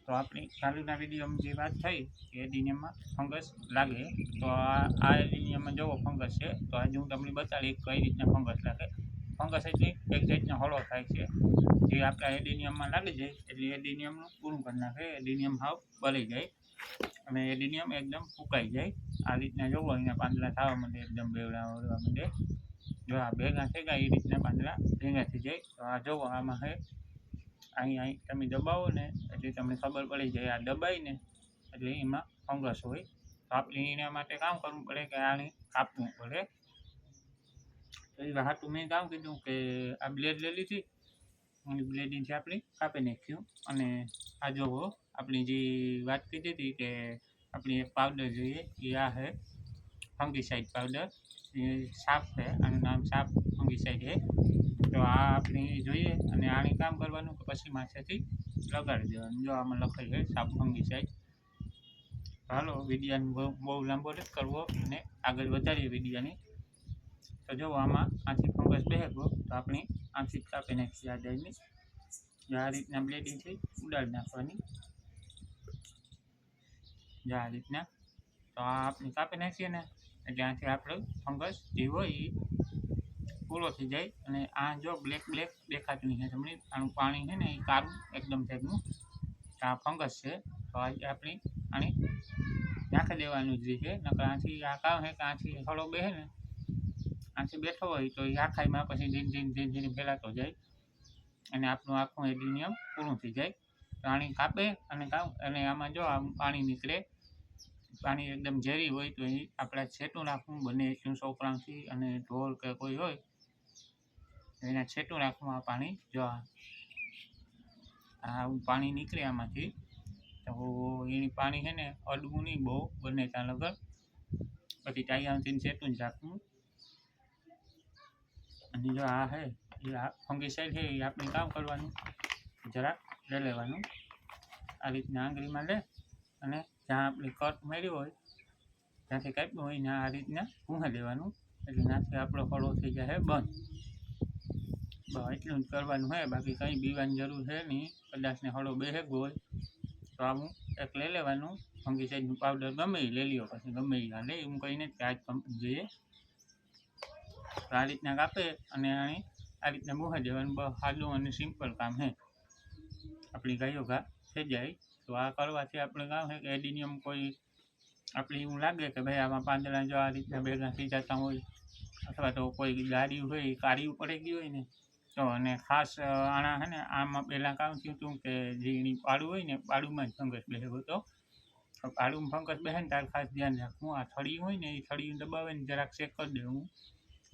તો આપણી ચાલુના વિડીયોમાં જે વાત થઈ કે એડિનિયમમાં ફંગસ લાગે, તો આ એડિનિયમમાં જોવો ફંગસ છે. તો આજે હું તમને બતાડી કઈ રીતના ફંગસ લાગે. ફંગસ એટલે એક જાતનો હળો થાય છે, જે આપણા એડિનિયમમાં લાગી જાય એટલે એડિનિયમનું પૂરું કરી નાખે. એડિનિયમ હાવ બળી જાય અને એડિનિયમ એકદમ ફૂંકાઈ જાય. આ રીતના જોવો અહીંયા પાંદડા થવા માંડે, એકદમ બેવડા વળવા માંડે. જો આ ભેગા થઈ ગયા એ રીતના પાંદડા ભેગા થઈ જાય. તો આ જોવો આમાં હે અહીં તમે દબાવો ને એટલે તમને ખબર પડી જાય. આ દબાઈ ને એટલે એમાં ફંગસ હોય. તો આપણે એના માટે કામ કરવું પડે કે આને કાપવું પડે. તો એ હાટું મેં કામ કીધું કે આ બ્લેડ લઈ લીધી અને બ્લેડથી આપણે કાપી નાખ્યું. અને આ જોવો આપણી જે વાત કીધી હતી કે આપણે એક પાવડર જોઈએ, એ આ છે ફંગીસાઇડ પાવડર. એ સાપ છે, આનું નામ સાપ ફંગીસાઇડ છે. તો આ આપણે જોઈએ અને આને કામ કરવાનું કે પછી માથેથી લગાડી દેવાનું. જો આમાં લખાય છે સાપ ફંગીસાઇડ. હાલો વિડીયાને બહુ લાંબો નથી કરવો અને આગળ વધારીએ વિડીયાને. તો જો આમાં આથી ફંગસ બેસે ગયો તો આપણે આથી કાપી નાખીએ આ ડાળની. આ રીતના બ્લેડિંગથી ઉડાડી નાખવાની. આ રીતના તો આ આપણે કાપી નાખીએ ને એટલે આથી આપણું ફંગસ જે હોય એ પૂરો થઈ જાય. અને આ જો બ્લેક દેખાતું નહીં તમને, આનું પાણી છે ને એ કાળું એકદમ ટાઈપનું, આ ફંગસ છે. તો આજે આપણે આને નાખી દેવાનું જ છે. નકર આથી આ કામ છે કે આથી હળો બેસે ને, આથી બેઠો હોય તો એ આખાઈમાં પછી ધીરે ધીરે ફેલાતો જાય અને આપણું આખું એડિનિયમ પૂરું થઈ જાય. તો આને કાપે અને આમાં જો આમ પાણી નીકળે, પાણી એકદમ ઝેરી હોય તો એ આપણે છેટું રાખવું બને એટલું છોકરાઓથી. અને ઢોર કે કોઈ હોય એના છેટું રાખવું આ પાણી. જો આ પાણી નીકળે આમાંથી, તો એની પાણી છે ને અડવું નહીં બહુ, બને ત્યાં લગર પછી ટાઈયાથી છેટું જ રાખવું. અને જો આ છે એ આ ફંગીસાઇડ છે, એ આપણે કામ કરવાનું જરાક લઈ લેવાનું. આ રીતના આંગળીમાં લે અને જ્યાં આપણે કટ માર્યો હોય ત્યાંથી કાપ્યું હોય ને આ રીતના ભૂંસી દેવાનું. એટલે ત્યાંથી આપણો હળો થઈ જાય બંધ. બસ એટલું જ કરવાનું હોય, બાકી કંઈ બીવાની જરૂર છે નહીં. કદાચને હળો બેસે હોય તો આવું એક લઈ લેવાનું ફંગીસાઇડનું પાવડર, ગમે એ લઈ લ્યો પછી ગમે એ હાલે, એવું કંઈ નથી કે આ જ કંપની જોઈએ. તો આ રીતના કાપે અને આ રીતના ભૂંસી દેવાનું. બસ સાદું અને સિમ્પલ કામ છે, આપણી ગાયો ઘા થઈ જાય. તો આ કરવાથી આપણે કામ છે કે એડિનિયમ કોઈ આપણે એવું લાગે કે ભાઈ આમાં પાંદડા જો આ રીતના ભેગા થઈ જતા હોય, અથવા તો કોઈ ગાડી હોય એ કાળી પડી ગઈ હોય ને, તો અને ખાસ આણા છે ને આમાં પહેલાં કામ થયું હતું કે જે એની પાડું હોય ને, પાડુંમાં જ ફંગસ બેસે. તો પાડુંમાં ફંગસ બેસે ને ત્યારે ખાસ ધ્યાન રાખવું. આ થળિયું હોય ને એ થળિયું દબાવે ને જરાક ચેક કરી દેવું.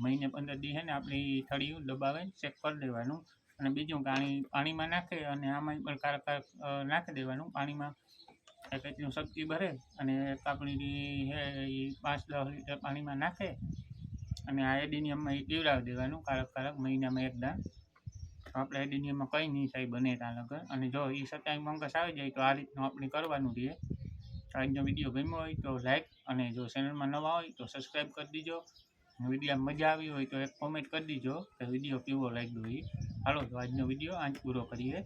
મહિને 15 દી છે ને આપણે એ થળિયું દબાવે ચેક કરી દેવાનું. અને બીજું કે પાણીમાં નાખે અને આમાં પણ કારક નાખી દેવાનું. પાણીમાં એક એટલું શક્તિ ભરે અને એક આપણી છે એ 5-10 લીટર પાણીમાં નાખે અને આ એડિનિયમમાં એ પીવડાવી દેવાનું કારક મહિનામાં એકદા. તો આપણે એડિનિયમમાં કંઈ નહીં થાય બને ત્યાં લગર. અને જો એ છતાંય ફંગસ આવી જાય તો આ રીતનું આપણે કરવાનું રહે. આજનો વિડીયો ગમ્યો હોય તો લાઈક, અને જો ચેનલમાં નવા હોય તો સબસ્ક્રાઈબ કરી દીજો. વિડીયોમાં મજા આવી હોય તો એક કોમેન્ટ કરી દીજો કે વિડીયો કેવો લાગ્યો એ. હાલો તો આજનો વિડીયો આજ પૂરો કરીએ.